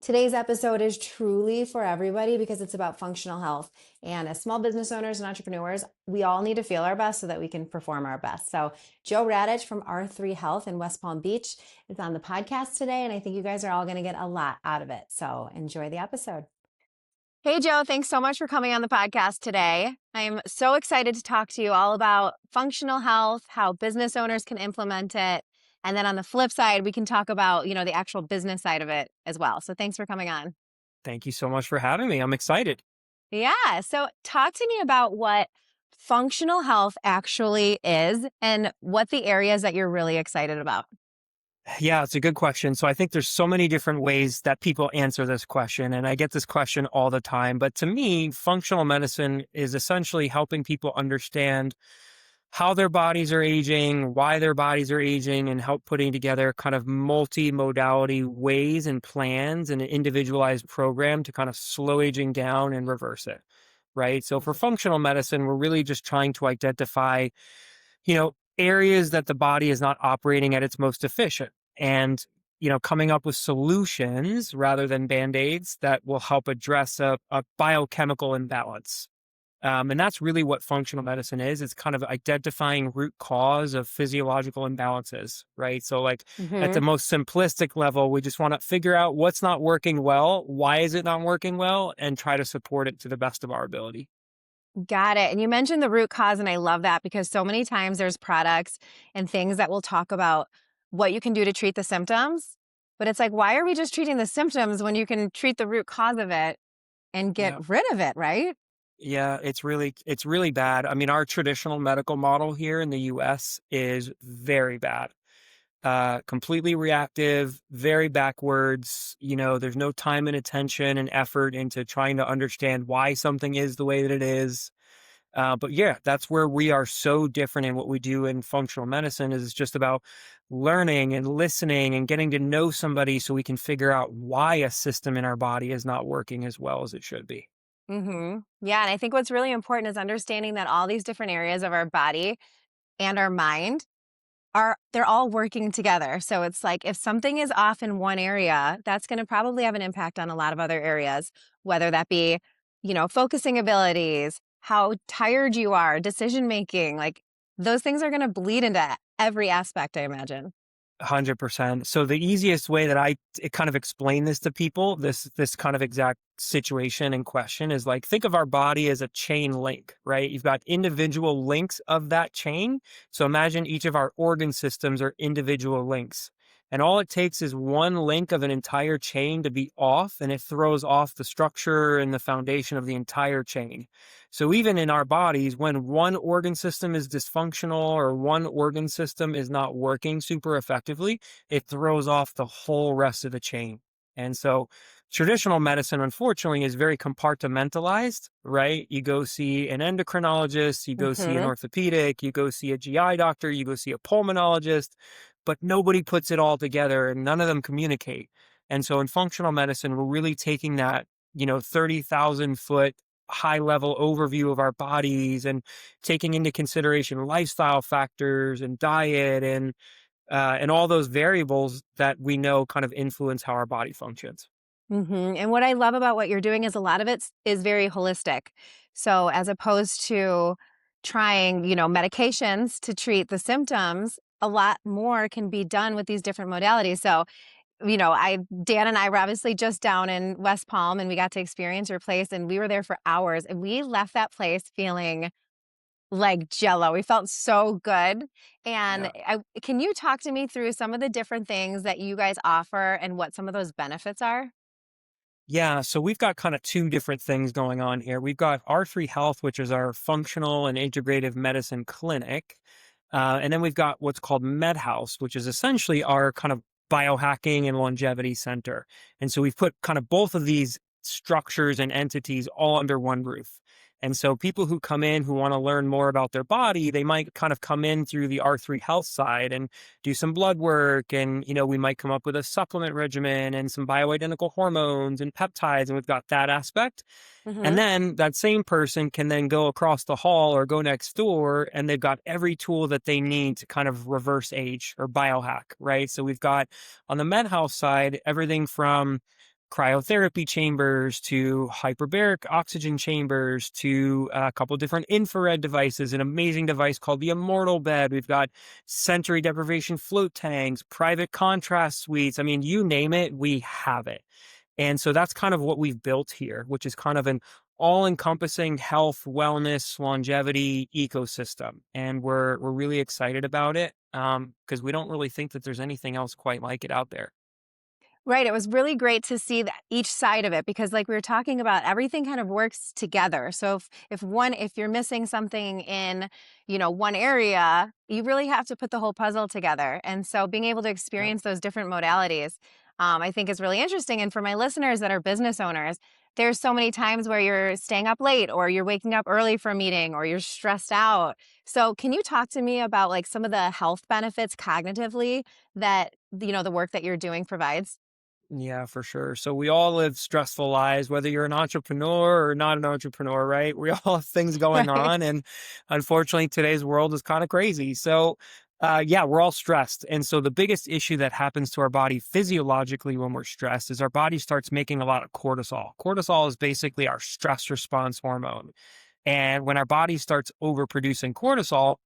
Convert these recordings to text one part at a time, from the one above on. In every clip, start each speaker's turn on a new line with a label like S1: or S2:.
S1: Today's episode is truly for everybody because it's about functional health. And as small business owners and entrepreneurs, we all need to feel our best so that we can perform our best. So, Joe Radich from R3 Health in West Palm Beach is on the podcast today. And I think you guys are all going to get a lot out of it. So, enjoy the episode. Hey, Joe, thanks so much for coming on the podcast today. I'm so excited to talk to you all about functional health, how business owners can implement it. And then on the flip side, we can talk about, the actual business side of it as well. So thanks for coming on.
S2: Thank you so much for having me. I'm excited.
S1: Yeah. So talk to me about what functional health actually is and what the areas that you're really excited about.
S2: Yeah, it's a good question. So I think there's so many different ways that people answer this question, and I get this question all the time. But to me, functional medicine is essentially helping people understand how their bodies are aging, why their bodies are aging, and help putting together kind of multi-modality ways and plans and an individualized program to kind of slow aging down and reverse it, right? So for functional medicine, we're really just trying to identify, areas that the body is not operating at its most efficient and, coming up with solutions rather than band-aids that will help address a biochemical imbalance. And that's really what functional medicine is. It's kind of identifying root cause of physiological imbalances, right? So like at the most simplistic level, we just want to figure out what's not working well, why is it not working well, and try to support it to the best of our ability.
S1: Got it. And you mentioned the root cause, and I love that because so many times there's products and things that will talk about what you can do to treat the symptoms. But it's like, why are we just treating the symptoms when you can treat the root cause of it and
S2: Yeah.
S1: get rid of it, right?
S2: Yeah, it's really bad. I mean, our traditional medical model here in the US is very bad. Completely reactive, very backwards. There's no time and attention and effort into trying to understand why something is the way that it is. But yeah, that's where we are so different in what we do in functional medicine is it's just about learning and listening and getting to know somebody so we can figure out why a system in our body is not working as well as it should be.
S1: Yeah. And I think what's really important is understanding that all these different areas of our body and our mind they're all working together. So it's like if something is off in one area, that's going to probably have an impact on a lot of other areas, whether that be, focusing abilities, how tired you are, decision making, like those things are going to bleed into every aspect, I imagine.
S2: 100%. So the easiest way that I kind of explain this to people, this kind of exact situation and question is like, think of our body as a chain link, right? You've got individual links of that chain. So imagine each of our organ systems are individual links. And all it takes is one link of an entire chain to be off, and it throws off the structure and the foundation of the entire chain. So even in our bodies, when one organ system is dysfunctional or one organ system is not working super effectively, it throws off the whole rest of the chain. And so traditional medicine, unfortunately, is very compartmentalized, right? You go see an endocrinologist, you go see an orthopedic, you go see a GI doctor, you go see a pulmonologist, but nobody puts it all together and none of them communicate. And so in functional medicine, we're really taking that, 30,000 foot high level overview of our bodies and taking into consideration lifestyle factors and diet and all those variables that we know kind of influence how our body functions.
S1: And what I love about what you're doing is a lot of it is very holistic. So as opposed to trying, medications to treat the symptoms, a lot more can be done with these different modalities. So, Dan and I were obviously just down in West Palm and we got to experience your place and we were there for hours and we left that place feeling like jello. We felt so good. And can you talk to me through some of the different things that you guys offer and what some of those benefits are?
S2: Yeah, so we've got kind of two different things going on here. We've got R3 Health, which is our functional and integrative medicine clinic. And then we've got what's called MedHouse, which is essentially our kind of biohacking and longevity center. And so we've put kind of both of these structures and entities all under one roof. And so people who come in who want to learn more about their body, they might kind of come in through the R3 Health side and do some blood work. And, we might come up with a supplement regimen and some bioidentical hormones and peptides. And we've got that aspect. And then that same person can then go across the hall or go next door and they've got every tool that they need to kind of reverse age or biohack, right? So we've got on the MedHouse side, everything from cryotherapy chambers to hyperbaric oxygen chambers to a couple different infrared devices, an amazing device called the Immortal Bed. We've got sensory deprivation float tanks, private contrast suites. I mean, you name it, we have it. And so that's kind of what we've built here, which is kind of an all-encompassing health, wellness, longevity ecosystem. And we're really excited about it because we don't really think that there's anything else quite like it out there.
S1: Right. It was really great to see that each side of it because like we were talking about, everything kind of works together. So if you're missing something in, one area, you really have to put the whole puzzle together. And so being able to
S2: Yep.
S1: experience those different modalities, I think is really interesting. And for my listeners that are business owners, there's so many times where you're staying up late or you're waking up early for a meeting or you're stressed out. So can you talk to me about like some of the health benefits cognitively that, the work that you're doing provides?
S2: Yeah, for sure. So we all live stressful lives, whether you're an entrepreneur or not an entrepreneur, right? We all have things going
S1: Right.
S2: on. And unfortunately, today's world is kind of crazy. So, yeah, we're all stressed. And so the biggest issue that happens to our body physiologically when we're stressed is our body starts making a lot of cortisol. Cortisol is basically our stress response hormone. And when our body starts overproducing cortisol,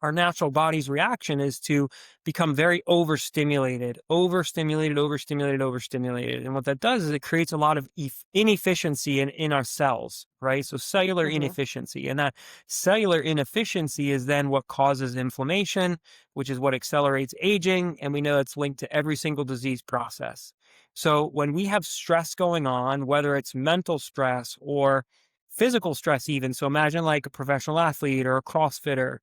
S2: our natural body's reaction is to become very overstimulated, overstimulated, overstimulated, overstimulated. And what that does is it creates a lot of inefficiency in our cells, right? So cellular
S1: Mhm.
S2: inefficiency. And that cellular inefficiency is then what causes inflammation, which is what accelerates aging. And we know it's linked to every single disease process. So when we have stress going on, whether it's mental stress or physical stress, even so, imagine like a professional athlete or a CrossFitter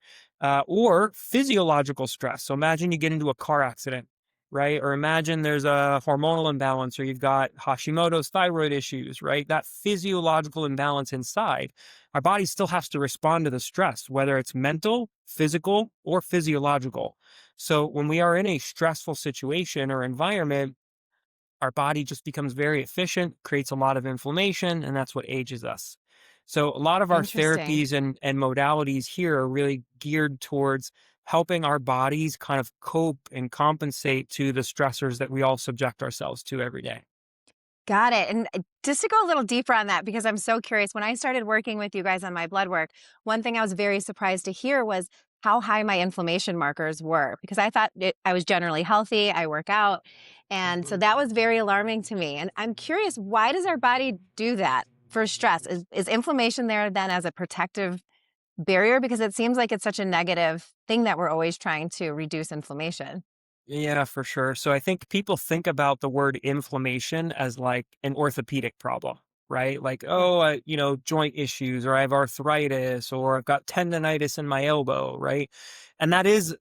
S2: or physiological stress. So imagine you get into a car accident, right? Or imagine there's a hormonal imbalance or you've got Hashimoto's thyroid issues, right? That physiological imbalance inside, our body still has to respond to the stress, whether it's mental, physical, or physiological. So when we are in a stressful situation or environment, our body just becomes very efficient, creates a lot of inflammation, and that's what ages us. So a lot of our
S1: Interesting.
S2: therapies and modalities here are really geared towards helping our bodies kind of cope and compensate to the stressors that we all subject ourselves to every day.
S1: Got it. And just to go a little deeper on that, because I'm so curious, when I started working with you guys on my blood work, one thing I was very surprised to hear was how high my inflammation markers were because I thought I was generally healthy, I work out. And so
S2: Mhm.
S1: that was very alarming to me. And I'm curious, why does our body do that for stress? Is inflammation there then as a protective barrier? Because it seems like it's such a negative thing that we're always trying to reduce inflammation.
S2: Yeah, for sure. So I think people think about the word inflammation as like an orthopedic problem, right? Like, oh, joint issues, or I have arthritis, or I've got tendonitis in my elbow, right? And that is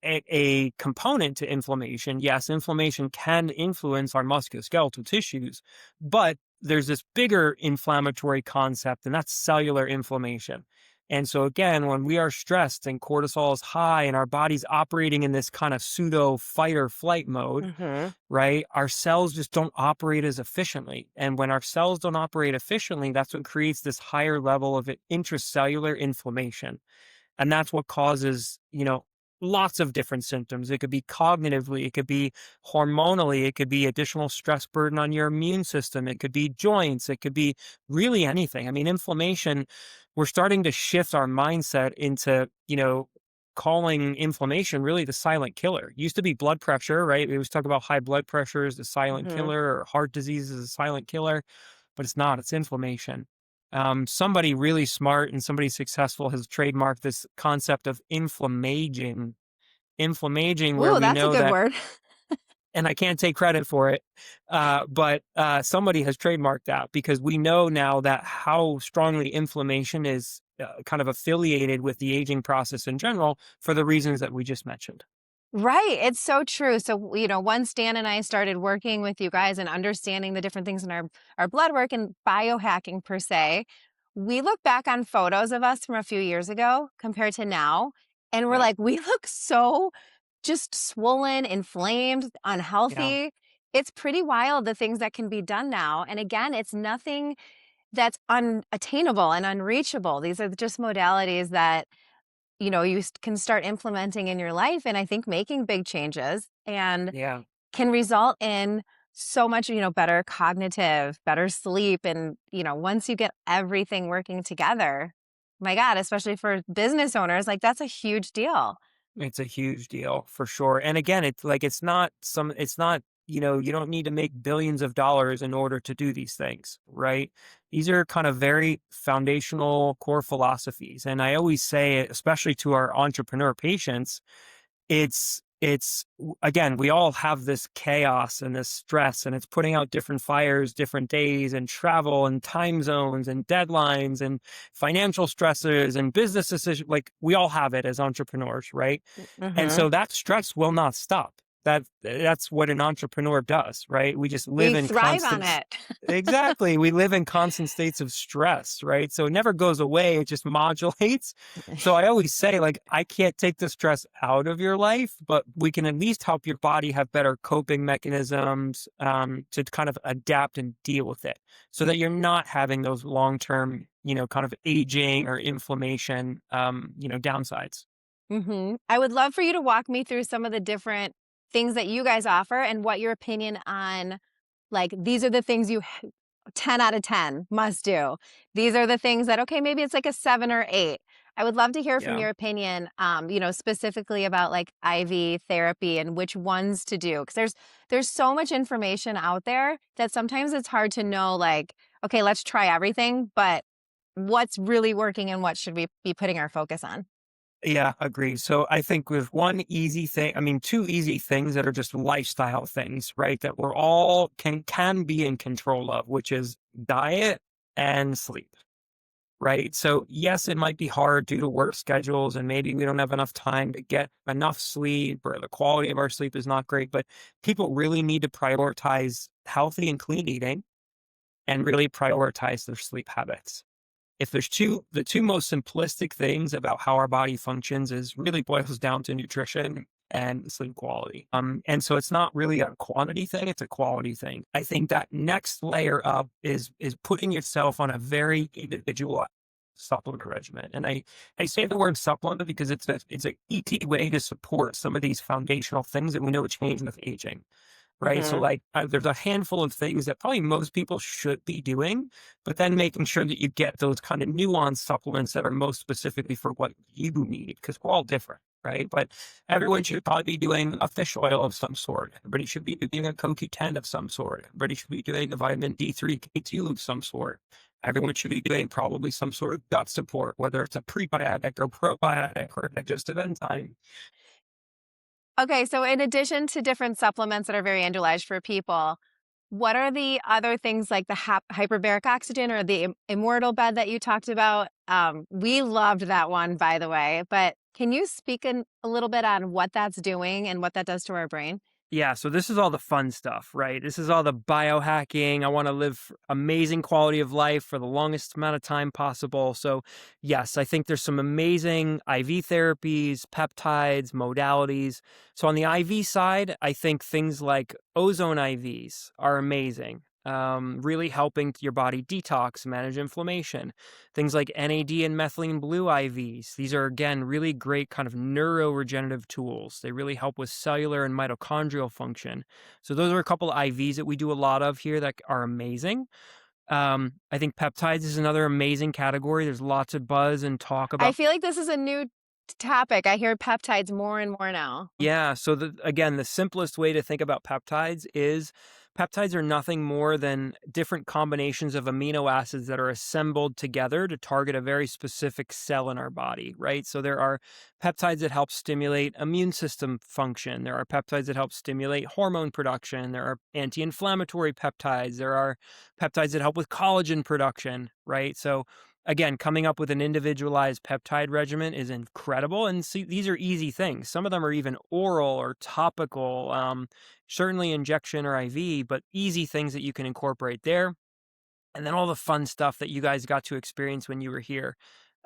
S2: a component to inflammation. Yes, inflammation can influence our musculoskeletal tissues, but there's this bigger inflammatory concept, and that's cellular inflammation. And so again, when we are stressed and cortisol is high and our body's operating in this kind of pseudo fight or flight mode,
S1: Hmm.
S2: right? Our cells just don't operate as efficiently. And when our cells don't operate efficiently, that's what creates this higher level of intracellular inflammation. And that's what causes, lots of different symptoms. It could be cognitively, it could be hormonally, it could be additional stress burden on your immune system, it could be joints, it could be really anything. I mean, inflammation, we're starting to shift our mindset into, calling inflammation really the silent killer. It used to be blood pressure, right? We always talk about high blood pressure as the silent
S1: Hmm.
S2: killer or heart disease as a silent killer, but it's not, it's inflammation. Somebody really smart and somebody successful has trademarked this concept of inflammaging. Inflammaging, where
S1: Ooh,
S2: we
S1: that's a
S2: know
S1: good
S2: that,
S1: word.
S2: and I can't take credit for it, but somebody has trademarked that because we know now that how strongly inflammation is kind of affiliated with the aging process in general for the reasons that we just mentioned.
S1: Right. It's so true. So, once Dan and I started working with you guys and understanding the different things in our blood work and biohacking per se, we look back on photos of us from a few years ago compared to now. And we're
S2: Yeah,
S1: like, we look so just swollen, inflamed,
S2: yeah,
S1: unhealthy. It's pretty wild the things that can be done now. And again, it's nothing that's unattainable and unreachable. These are just modalities that can start implementing in your life and I think making big changes and
S2: yeah.
S1: can result in so much, better cognitive, better sleep. And, once you get everything working together, my God, especially for business owners, like that's a huge deal.
S2: It's a huge deal for sure. And again, it's like it's not, you don't need to make billions of dollars in order to do these things, right? These are kind of very foundational core philosophies. And I always say, especially to our entrepreneur patients, again, we all have this chaos and this stress, and it's putting out different fires, different days, and travel and time zones and deadlines and financial stresses and business decisions. Like we all have it as entrepreneurs, right? And
S1: Hmm.
S2: so that stress will not stop. That's what an entrepreneur does, right? We just live
S1: We
S2: in
S1: thrive on
S2: constant
S1: it.
S2: exactly. We live in constant states of stress, right? So it never goes away, it just modulates. So I always say, like, I can't take the stress out of your life, but we can at least help your body have better coping mechanisms to kind of adapt and deal with it so that you're not having those long-term, kind of aging or inflammation, downsides.
S1: I would love for you to walk me through some of the different things that you guys offer and what your opinion on, like, these are the things 10 out of 10 must do. These are the things that, okay, maybe it's like a 7 or 8. I would love to hear from
S2: Yeah.
S1: your opinion, specifically about like IV therapy and which ones to do. Because there's so much information out there that sometimes it's hard to know, like, okay, let's try everything, but what's really working and what should we be putting our focus on?
S2: Yeah, agree. So I think with one easy thing, I mean, two easy things that are just lifestyle things, right? That we're all can be in control of, which is diet and sleep, right? So yes, it might be hard due to work schedules and maybe we don't have enough time to get enough sleep or the quality of our sleep is not great, but people really need to prioritize healthy and clean eating and really prioritize their sleep habits. If there's the two most simplistic things about how our body functions is really boils down to nutrition and sleep quality. And so it's not really a quantity thing, it's a quality thing. I think that next layer up is putting yourself on a very individual supplement regimen. And I say the word supplement because it's a easy way to support some of these foundational things that we know change with aging. Right. So,
S1: Hmm.
S2: like, there's a handful of things that probably most people should be doing, but then making sure that you get those kind of nuanced supplements that are most specifically for what you need, because we're all different. Right. But everyone should probably be doing a fish oil of some sort. Everybody should be doing a CoQ10 of some sort. Everybody should be doing a vitamin D3 K2 of some sort. Everyone should be doing probably some sort of gut support, whether it's a prebiotic or probiotic or a digestive enzyme.
S1: Okay, so in addition to different supplements that are very individualized for people, what are the other things like the hyperbaric oxygen or the Immortal Bed that you talked about? We loved that one, by the way, but can you speak a little bit on what that's doing and what that does to our brain?
S2: Yeah, so this is all the fun stuff, right? This is all the biohacking. I want to live amazing quality of life for the longest amount of time possible. So, yes, I think there's some amazing IV therapies, peptides, modalities. So, on the IV side, I think things like ozone IVs are amazing, really helping your body detox, manage inflammation. Things like NAD and methylene blue IVs. These are, again, really great kind of neuroregenerative tools. They really help with cellular and mitochondrial function. So, those are a couple of IVs that we do a lot of here that are amazing. I think peptides is another amazing category. There's lots of buzz and talk
S1: I
S2: about.
S1: feel like this is a new topic. I hear peptides more and more now.
S2: Yeah. So again, the simplest way to think about peptides are nothing more than different combinations of amino acids that are assembled together to target a very specific cell in our body, right? So there are peptides that help stimulate immune system function. There are peptides that help stimulate hormone production. There are anti-inflammatory peptides. There are peptides that help with collagen production, right? So again, coming up with an individualized peptide regimen is incredible. And see, these are easy things. Some of them are even oral or topical, certainly injection or IV, but easy things that you can incorporate there. And then all the fun stuff that you guys got to experience when you were here.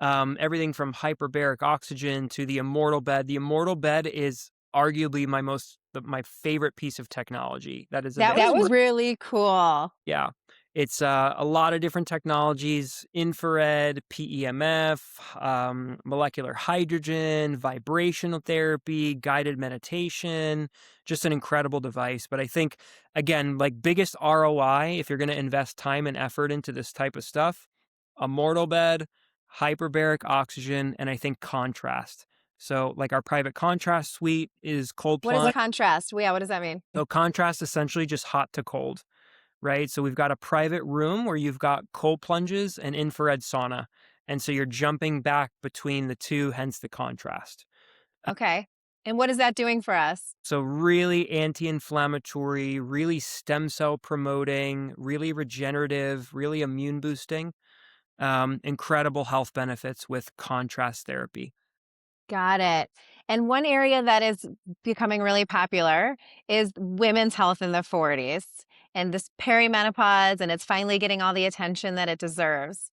S2: Everything from hyperbaric oxygen to the Immortal Bed. The Immortal Bed is arguably my favorite piece of technology that is
S1: That was
S2: available.
S1: really cool.
S2: Yeah. It's a lot of different technologies: infrared, PEMF, molecular hydrogen, vibrational therapy, guided meditation. Just an incredible device. But I think, again, like biggest ROI, if you're going to invest time and effort into this type of stuff, Immortal Bed, hyperbaric oxygen, and I think contrast. So, like our private contrast suite is cold
S1: What is
S2: plunge.
S1: contrast? Yeah, what does that mean?
S2: So, contrast essentially just hot to cold, right? So we've got a private room where you've got cold plunges and infrared sauna. And so you're jumping back between the two, hence the contrast.
S1: Okay. And what is that doing for us?
S2: So really anti-inflammatory, really stem cell promoting, really regenerative, really immune boosting. Incredible health benefits with contrast therapy.
S1: Got it. And one area that is becoming really popular is women's health in the 40s and this perimenopause, and it's finally getting all the attention that it deserves.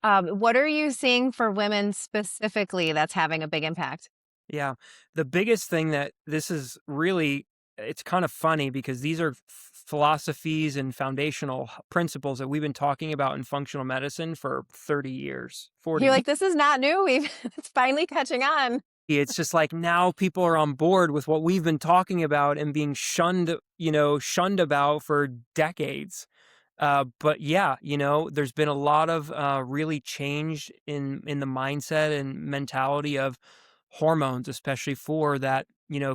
S1: What are you seeing for women specifically that's having a big impact?
S2: Yeah. The biggest thing that this is really, it's kind of funny because these are philosophies and foundational principles that we've been talking about in functional medicine for 30 years, 40
S1: You're
S2: years.
S1: like, this is not new. It's finally catching on.
S2: It's just like now people are on board with what we've been talking about and being shunned about for decades. But yeah, there's been a lot of really change in the mindset and mentality of hormones, especially for that,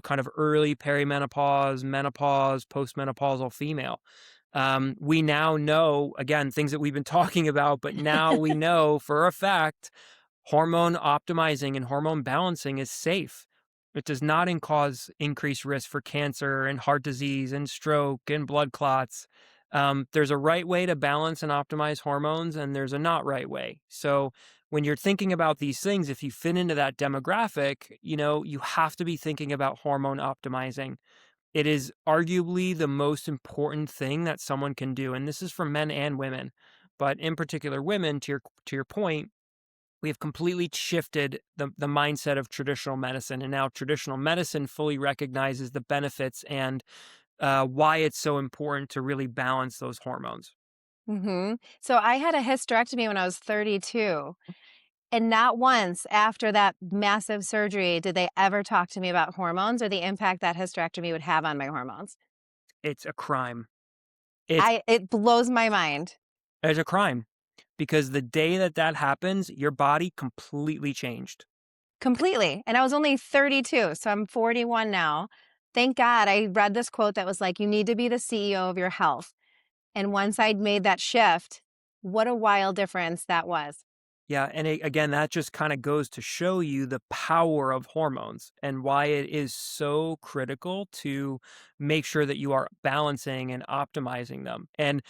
S2: kind of early perimenopause, menopause, postmenopausal female. We now know, again, things that we've been talking about, but now we know for a fact hormone optimizing and hormone balancing is safe. It does not cause increased risk for cancer and heart disease and stroke and blood clots. There's a right way to balance and optimize hormones, and there's a not right way. So when you're thinking about these things, if you fit into that demographic, you have to be thinking about hormone optimizing. It is arguably the most important thing that someone can do, and this is for men and women, but in particular women. To your point, we have completely shifted the mindset of traditional medicine, and now traditional medicine fully recognizes the benefits and why it's so important to really balance those hormones.
S1: So I had a hysterectomy when I was 32. And not once after that massive surgery did they ever talk to me about hormones or the impact that hysterectomy would have on my hormones.
S2: It's a crime. It's
S1: It blows my mind
S2: it's a crime because the day that that happens, your body completely changed.
S1: completely. And I was only 32, so I'm 41 now. Thank God I read this quote that was like, you need to be the CEO of your health. And once I'd made that shift, what a wild difference that was.
S2: Yeah, and again, that just kind of goes to show you the power of hormones and why it is so critical to make sure that you are balancing and optimizing them. And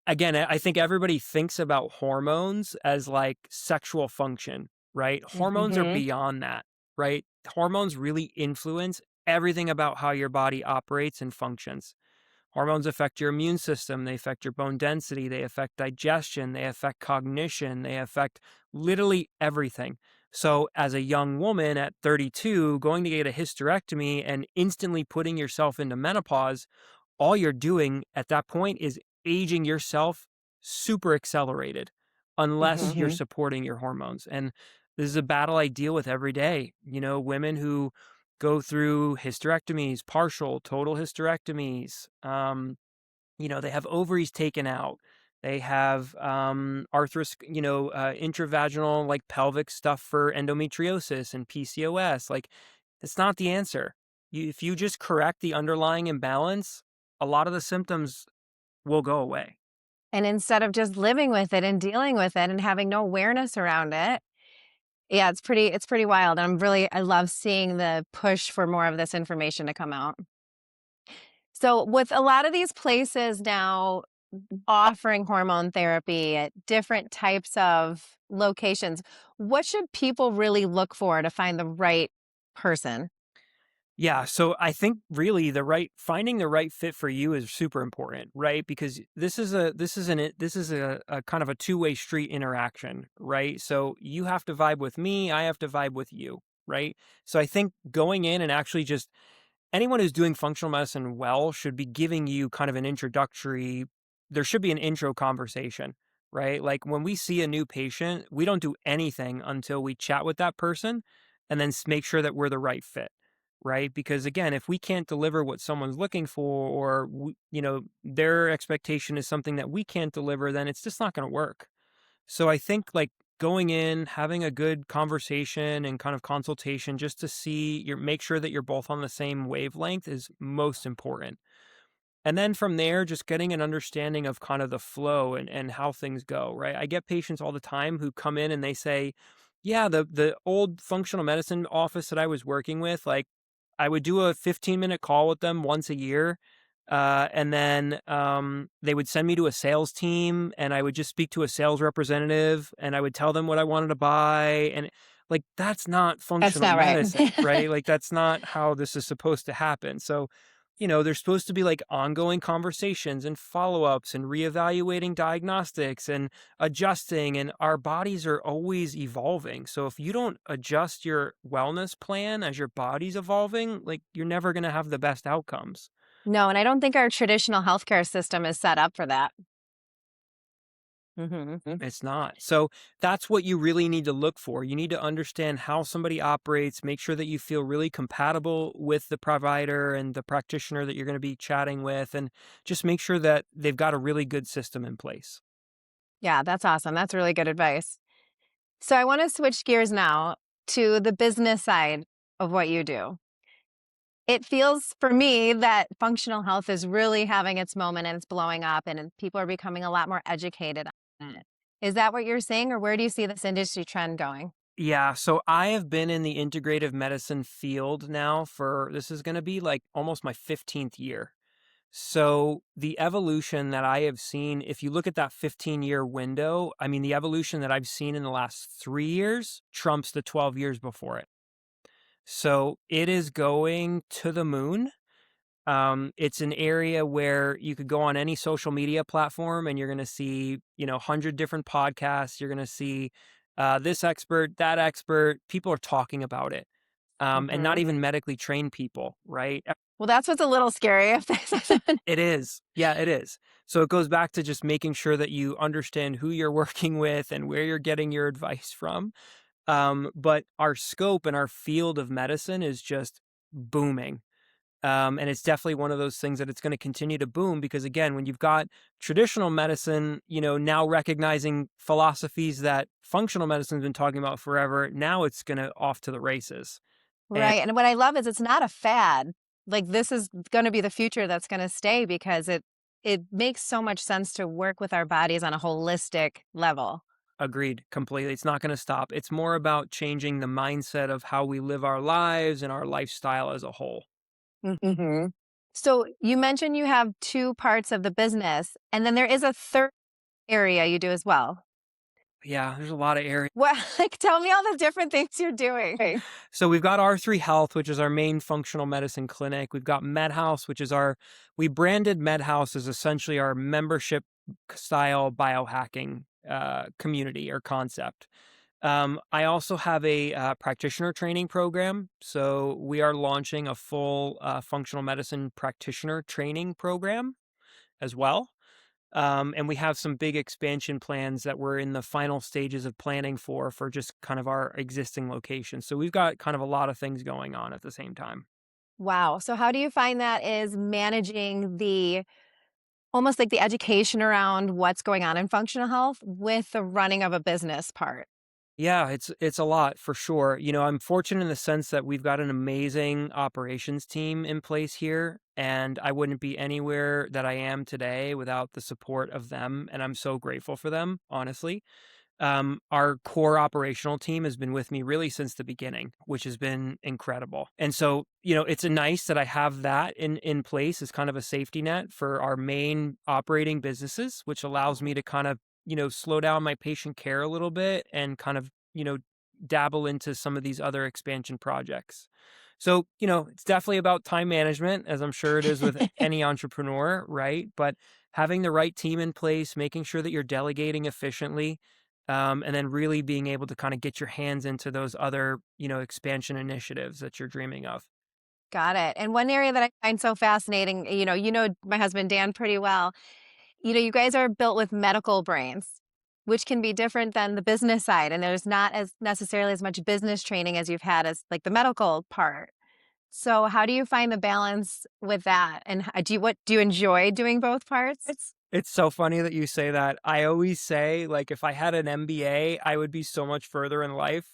S2: again, I think everybody thinks about hormones as like sexual function, right? Hormones are
S1: Hmm.
S2: beyond that, right? Hormones really influence everything about how your body operates and functions. Hormones affect your immune system, they affect your bone density, they affect digestion, they affect cognition, they affect literally everything. So, as a young woman at 32, going to get a hysterectomy and instantly putting yourself into menopause, all you're doing at that point is aging yourself super accelerated unless you're
S1: Hmm.
S2: supporting your hormones. And this is a battle I deal with every day. Women who go through hysterectomies, partial, total hysterectomies. They have ovaries taken out. They have intravaginal like pelvic stuff for endometriosis and PCOS. Like, that's not the answer. If you just correct the underlying imbalance, a lot of the symptoms will go away.
S1: And instead of just living with it and dealing with it and having no awareness around it, yeah, it's pretty wild. I love seeing the push for more of this information to come out. So with a lot of these places now offering hormone therapy at different types of locations, what should people really look for to find the right person?
S2: Yeah, so I think really finding the right fit for you is super important, right? Because this is a kind of a two-way street interaction, right? So you have to vibe with me, I have to vibe with you, right? So I think going in and actually just anyone who's doing functional medicine well should be giving you kind of an introductory there should be an intro conversation, right? Like when we see a new patient, we don't do anything until we chat with that person and then make sure that we're the right fit, right? Because again, if we can't deliver what someone's looking for, or their expectation is something that we can't deliver, then it's just not going to work. So I think like going in, having a good conversation and kind of consultation just to make sure that you're both on the same wavelength is most important. And then from there, just getting an understanding of kind of the flow and how things go, right? I get patients all the time who come in and they say, yeah, the old functional medicine office that I was working with, like I would do a 15-minute call with them once a year. And then they would send me to a sales team and I would just speak to a sales representative and I would tell them what I wanted to buy. And like, that's not
S1: That's
S2: functional
S1: not right.
S2: medicine, right? Like, that's not how this is supposed to happen. So, there's supposed to be like ongoing conversations and follow-ups and reevaluating diagnostics and adjusting, and our bodies are always evolving. So if you don't adjust your wellness plan as your body's evolving, like you're never going to have the best outcomes.
S1: No, and I don't think our traditional healthcare system is set up for that. Mhm.
S2: It's not. So that's what you really need to look for. You need to understand how somebody operates, make sure that you feel really compatible with the provider and the practitioner that you're going to be chatting with, and just make sure that they've got a really good system in place.
S1: Yeah, that's awesome. That's really good advice. So I want to switch gears now to the business side of what you do. It feels for me that functional health is really having its moment and it's blowing up and people are becoming a lot more educated on it. Is that what you're saying, or where do you see this industry trend going?
S2: Yeah, so I have been in the integrative medicine field now for this is going to be like almost my 15th year. So the evolution that I have seen, if you look at that 15-year window, I mean, the evolution that I've seen in the last 3 years trumps the 12 years before it. So it is going to the moon. It's an area where you could go on any social media platform and you're going to see, 100 different podcasts. You're going to see this expert, that expert. People are talking about it, and not
S1: Hmm.
S2: even medically trained people, right?
S1: Well, that's what's a little scary. If
S2: It is. Yeah, it is. So it goes back to just making sure that you understand who you're working with and where you're getting your advice from. But our scope and our field of medicine is just booming. And it's definitely one of those things that it's going to continue to boom because, again, when you've got traditional medicine, now recognizing philosophies that functional medicine's been talking about forever, now it's going to off to the races. And
S1: Right. And what I love is it's not a fad. Like this is going to be the future that's going to stay because it makes so much sense to work with our bodies on a holistic level.
S2: agreed completely. It's not going to stop. It's more about changing the mindset of how we live our lives and our lifestyle as a whole.
S1: Hmm. So you mentioned you have two parts of the business, and then there is a third area you do as well.
S2: Yeah, there's a lot of areas.
S1: Well, like tell me all the different things you're doing. Hey.
S2: So we've got R3 Health, which is our main functional medicine clinic. We've got MedHouse, which is we branded MedHouse as essentially our membership style biohacking community or concept. I also have a practitioner training program. So we are launching a full functional medicine practitioner training program as well. And we have some big expansion plans that we're in the final stages of planning for just kind of our existing locations. So we've got kind of a lot of things going on at the same time.
S1: Wow. So how do you find that is managing the almost like the education around what's going on in functional health with the running of a business part?
S2: Yeah, it's a lot for sure. I'm fortunate in the sense that we've got an amazing operations team in place here, and I wouldn't be anywhere that I am today without the support of them, and I'm so grateful for them, honestly. Our core operational team has been with me really since the beginning, which has been incredible. And so, it's a nice that I have that in place as kind of a safety net for our main operating businesses, which allows me to kind of, slow down my patient care a little bit and kind of, dabble into some of these other expansion projects. So, it's definitely about time management, as I'm sure it is with any entrepreneur, right? But having the right team in place, making sure that you're delegating efficiently, and then really being able to kind of get your hands into those other, expansion initiatives that you're dreaming of.
S1: Got it. And one area that I find so fascinating, you know my husband Dan pretty well. you guys are built with medical brains, which can be different than the business side. And there's not as necessarily as much business training as you've had as like the medical part. So how do you find the balance with that? And do you enjoy doing both parts?
S2: It's so funny that you say that. I always say, like, if I had an MBA, I would be so much further in life.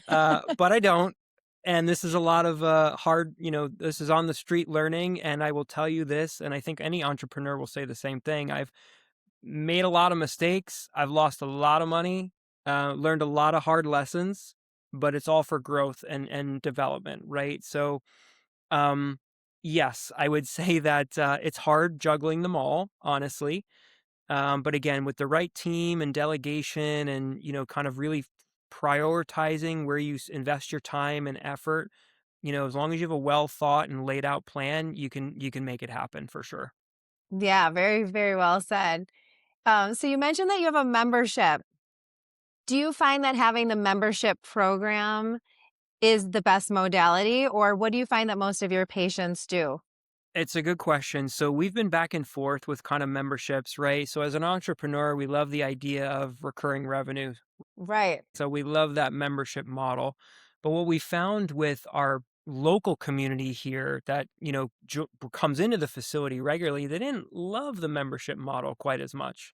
S2: But I don't. And this is a lot of hard, this is on the street learning. And I will tell you this, and I think any entrepreneur will say the same thing. I've made a lot of mistakes. I've lost a lot of money, learned a lot of hard lessons, but it's all for growth and development, right? So, um, yes, I would say that it's hard juggling them all, honestly. But again, with the right team and delegation and, kind of really prioritizing where you invest your time and effort, as long as you have a well thought and laid out plan, you can make it happen for sure.
S1: Yeah, very, very well said. So you mentioned that you have a membership. Do you find that having the membership program is the best modality, or what do you find that most of your patients do?
S2: It's a good question. So we've been back and forth with kind of memberships, right? So as an entrepreneur, we love the idea of recurring revenue.
S1: Right.
S2: So we love that membership model. But what we found with our local community here that, comes into the facility regularly, they didn't love the membership model quite as much.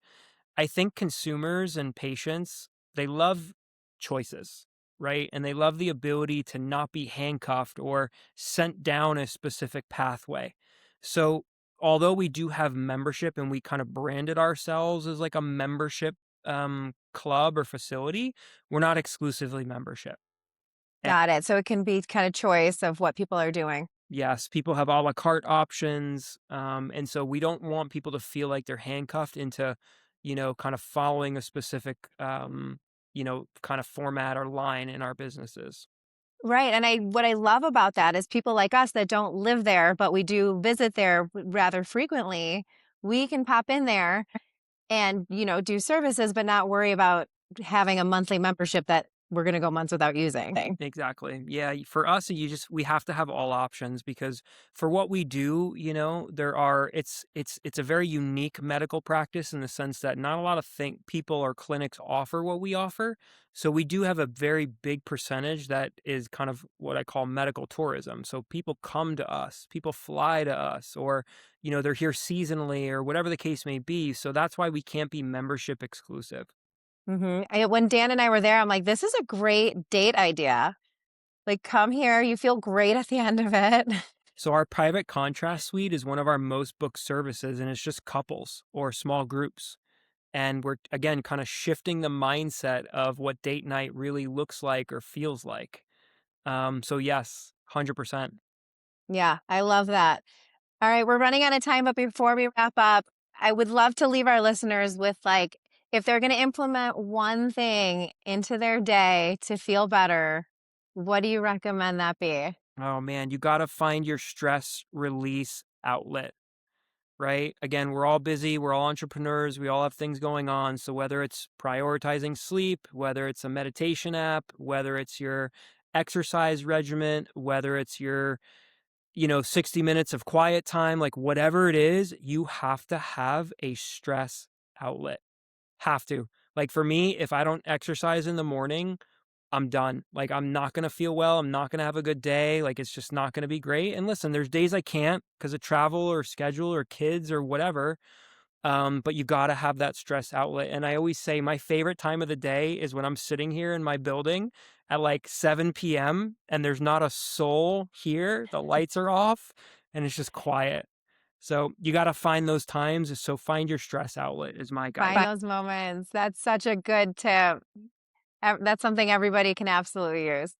S2: I think consumers and patients, they love choices, right? And they love the ability to not be handcuffed or sent down a specific pathway. So, although we do have membership and we kind of branded ourselves as like a membership club or facility, we're not exclusively membership.
S1: Got it. So it can be kind of choice of what people are doing.
S2: Yes, people have a la carte options. And so we don't want people to feel like they're handcuffed into, kind of following a specific, kind of format or line in our businesses.
S1: Right. And what I love about that is people like us that don't live there, but we do visit there rather frequently, we can pop in there and, do services, but not worry about having a monthly membership that we're going to go months without using.
S2: Exactly. Yeah. For us, we have to have all options because for what we do, it's a very unique medical practice in the sense that not a lot of people or clinics offer what we offer. So we do have a very big percentage that is kind of what I call medical tourism. So people come to us, people fly to us, or, they're here seasonally or whatever the case may be. So that's why we can't be membership exclusive.
S1: When Dan and I were there, I'm like, this is a great date idea. Like, come here, you feel great at the end of it.
S2: So our private contrast suite is one of our most booked services, and it's just couples or small groups. And we're, again, kind of shifting the mindset of what date night really looks like or feels like. So yes, 100%.
S1: Yeah, I love that. All right, we're running out of time, but before we wrap up, I would love to leave our listeners with like, if they're going to implement one thing into their day to feel better, what do you recommend that be?
S2: Oh man, you got to find your stress release outlet, right? Again, we're all busy, we're all entrepreneurs, we all have things going on. So whether it's prioritizing sleep, whether it's a meditation app, whether it's your exercise regimen, whether it's your 60 minutes of quiet time, like whatever it is, you have to have a stress outlet. Have to. Like for me, if I don't exercise in the morning, I'm done. Like I'm not going to feel well. I'm not going to have a good day. Like it's just not going to be great. And listen, there's days I can't because of travel or schedule or kids or whatever. But you got to have that stress outlet. And I always say my favorite time of the day is when I'm sitting here in my building at like 7 p.m. and there's not a soul here. The lights are off and it's just quiet. So you got to find those times. So find your stress outlet is my guide.
S1: Find those moments. That's such a good tip. That's something everybody can absolutely use.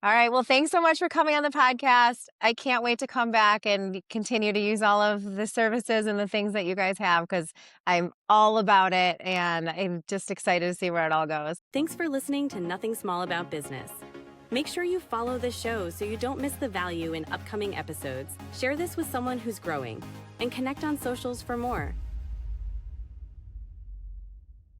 S1: All right. Well, thanks so much for coming on the podcast. I can't wait to come back and continue to use all of the services and the things that you guys have because I'm all about it and I'm just excited to see where it all goes.
S3: Thanks for listening to Nothing Small About Business. Make sure you follow this show so you don't miss the value in upcoming episodes. Share this with someone who's growing and connect on socials for more.